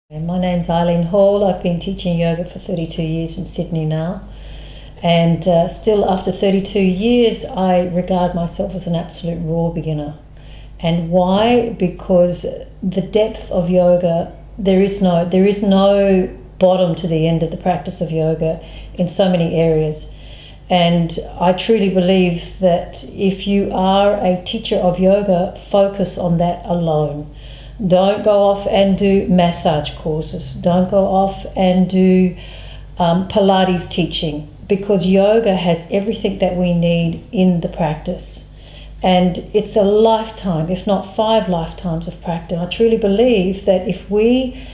My name's Eileen Hall. I've been teaching yoga for 32 years in Sydney now. And still after 32 years, I regard myself as an absolute raw beginner. And why? Because the depth of yoga, there is no bottom to the end of the practice of yoga in so many areas. And I truly believe that if you are a teacher of yoga, focus on that alone. Don't go off and do massage courses. Don't go off and do Pilates teaching, because yoga has everything that we need in the practice. And it's a lifetime, if not 5 lifetimes of practice. I truly believe that if we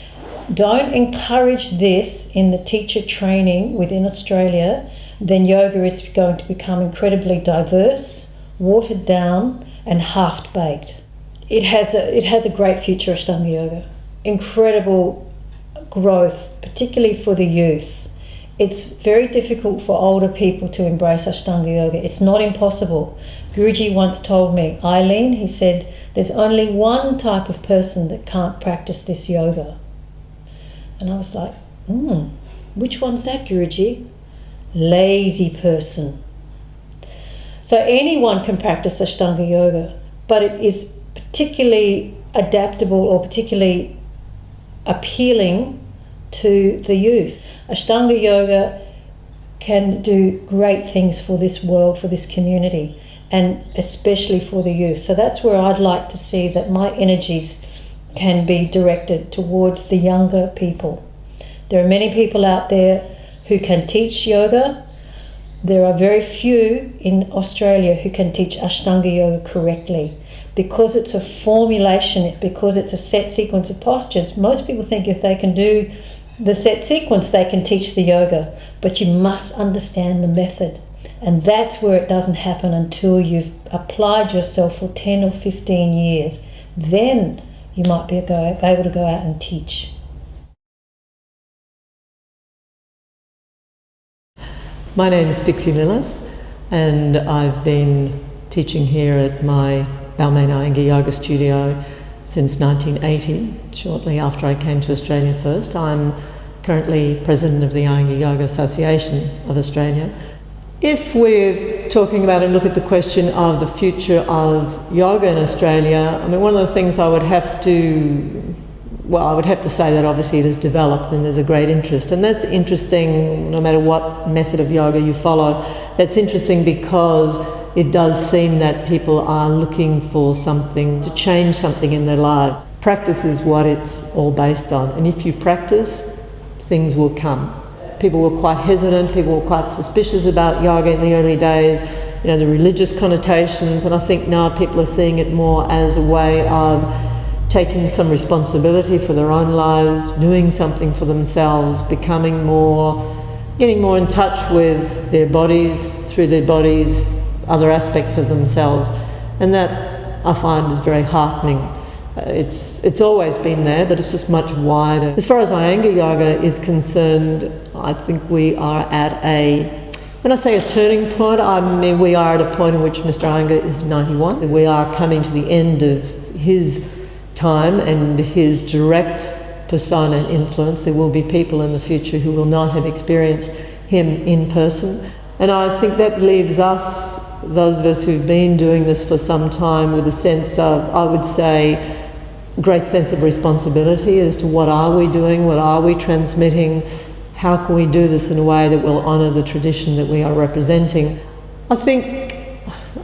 don't encourage this in the teacher training within Australia, then yoga is going to become incredibly diverse, watered down, and half-baked. It has a great future, Ashtanga Yoga. Incredible growth, particularly for the youth. It's very difficult for older people to embrace Ashtanga Yoga. It's not impossible. Guruji once told me, Eileen, he said, there's only one type of person that can't practice this yoga. And I was like, which one's that, Guruji? Lazy person. So anyone can practice Ashtanga Yoga, but it is particularly adaptable or particularly appealing to the youth. Ashtanga Yoga can do great things for this world, for this community, and especially for the youth. So that's where I'd like to see that my energies can be directed towards the younger people. There are many people out there who can teach yoga. There are very few in Australia who can teach Ashtanga Yoga correctly. Because it's a formulation, because it's a set sequence of postures, most people think if they can do the set sequence, they can teach the yoga. But you must understand the method. And that's where it doesn't happen until you've applied yourself for 10 or 15 years. Then you might be able to go out and teach. My name is Pixie Lillis, and I've been teaching here at my Balmain Iyengar Yoga Studio since 1980, shortly after I came to Australia first. I'm currently president of the Iyengar Yoga Association of Australia. If we're talking about and look at the question of the future of yoga in Australia, I mean, one of the things I would have to say that obviously it has developed and there's a great interest. And that's interesting no matter what method of yoga you follow. That's interesting because it does seem that people are looking for something to change something in their lives. Practice is what it's all based on. And if you practice, things will come. People were quite hesitant, people were quite suspicious about yoga in the early days, the religious connotations, and I think now people are seeing it more as a way of taking some responsibility for their own lives, doing something for themselves, getting more in touch with their bodies, through their bodies, other aspects of themselves. And that I find is very heartening. It's always been there, but it's just much wider. As far as Iyengar Yoga is concerned, I think we are at when I say a turning point, I mean we are at a point in which Mr. Iyengar is 91. We are coming to the end of his time and his direct persona and influence. There will be people in the future who will not have experienced him in person. And I think that leaves us, those of us who've been doing this for some time, with a sense of, I would say, great sense of responsibility as to what are we doing, what are we transmitting, how can we do this in a way that will honour the tradition that we are representing. I think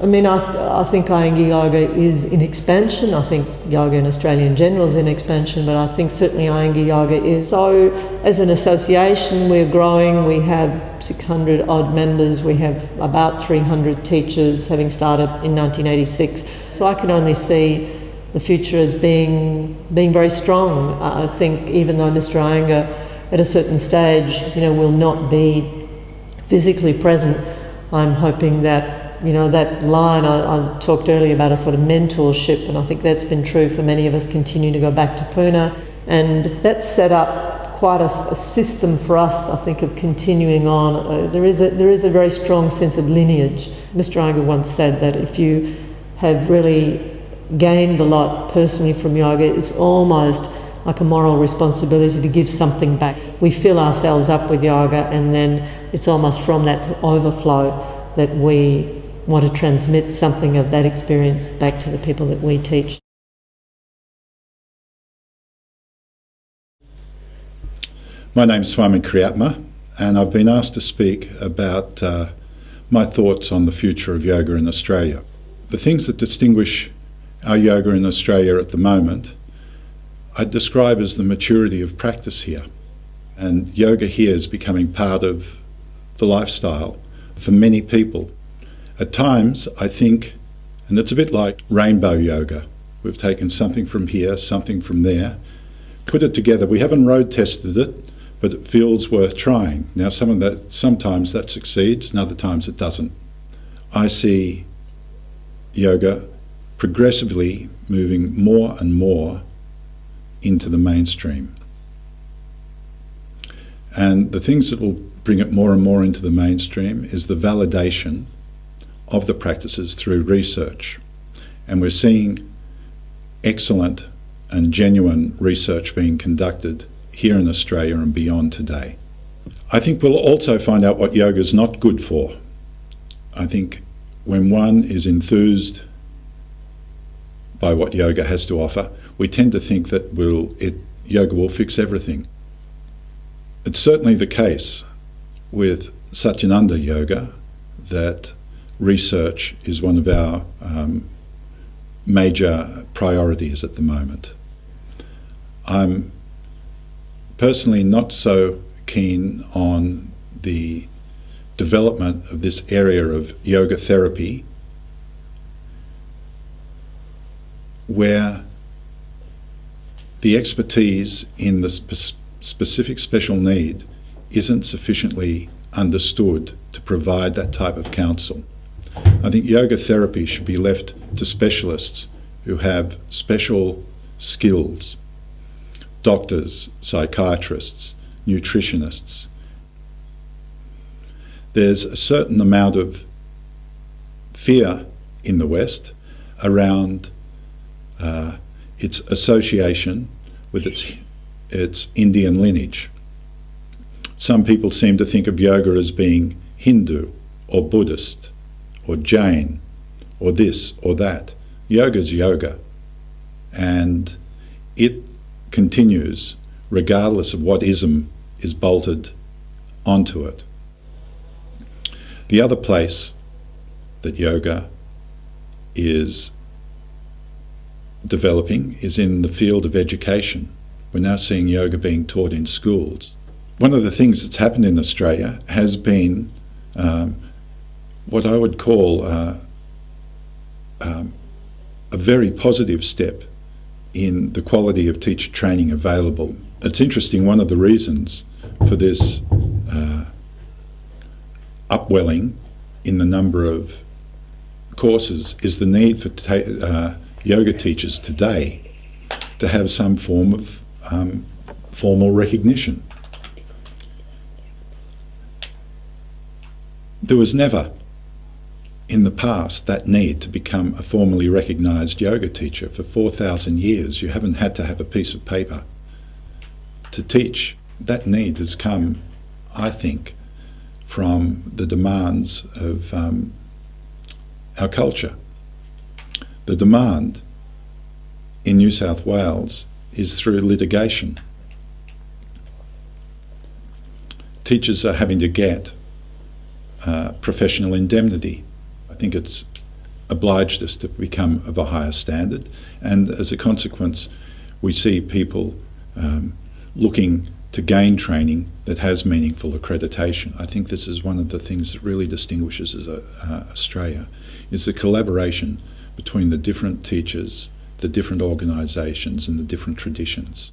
Iyengar Yoga is in expansion. I think yoga in Australia in general is in expansion, but I think certainly Iyengar Yoga is. So as an association, we're growing. We have 600 odd members. We have about 300 teachers, having started in 1986. So I can only see the future as being very strong. I think even though Mr. Iyengar at a certain stage, will not be physically present, I'm hoping that that line I talked earlier about, a sort of mentorship, and I think that's been true for many of us, continue to go back to Pune, and that's set up quite a system for us, I think, of continuing on. There is a very strong sense of lineage. Mr. Iyengar once said that if you have really gained a lot personally from yoga, it's almost like a moral responsibility to give something back. We fill ourselves up with yoga, and then it's almost from that overflow that we want to transmit something of that experience back to the people that we teach. My name's Swami Kriyatma, and I've been asked to speak about my thoughts on the future of yoga in Australia. The things that distinguish our yoga in Australia at the moment I'd describe as the maturity of practice here. And yoga here is becoming part of the lifestyle for many people. At times, I think, and it's a bit like rainbow yoga. We've taken something from here, something from there, put it together. We haven't road tested it, but it feels worth trying. Now, sometimes that succeeds, and other times it doesn't. I see yoga progressively moving more and more into the mainstream. And the things that will bring it more and more into the mainstream is the validation of the practices through research. And we're seeing excellent and genuine research being conducted here in Australia and beyond today. I think we'll also find out what yoga is not good for. I think when one is enthused by what yoga has to offer, we tend to think that yoga will fix everything. It's certainly the case with Satyananda Yoga that research is one of our major priorities at the moment. I'm personally not so keen on the development of this area of yoga therapy where the expertise in the specific special need isn't sufficiently understood to provide that type of counsel. I think yoga therapy should be left to specialists who have special skills, doctors, psychiatrists, nutritionists. There's a certain amount of fear in the West around its association with its Indian lineage. Some people seem to think of yoga as being Hindu or Buddhist or Jain or this or that. Yoga's yoga, and it continues regardless of what ism is bolted onto it. The other place that yoga is developing is in the field of education. We're now seeing yoga being taught in schools. One of the things that's happened in Australia has been what I would call a very positive step in the quality of teacher training available. It's interesting, one of the reasons for this upwelling in the number of courses is the need for yoga teachers today to have some form of formal recognition. There was never in the past that need to become a formally recognised yoga teacher. For 4,000 years you haven't had to have a piece of paper to teach. That need has come, I think, from the demands of our culture. The demand in New South Wales is through litigation. Teachers are having to get professional indemnity. I think it's obliged us to become of a higher standard, and as a consequence we see people looking to gain training that has meaningful accreditation. I think this is one of the things that really distinguishes Australia, is the collaboration between the different teachers, the different organisations and the different traditions.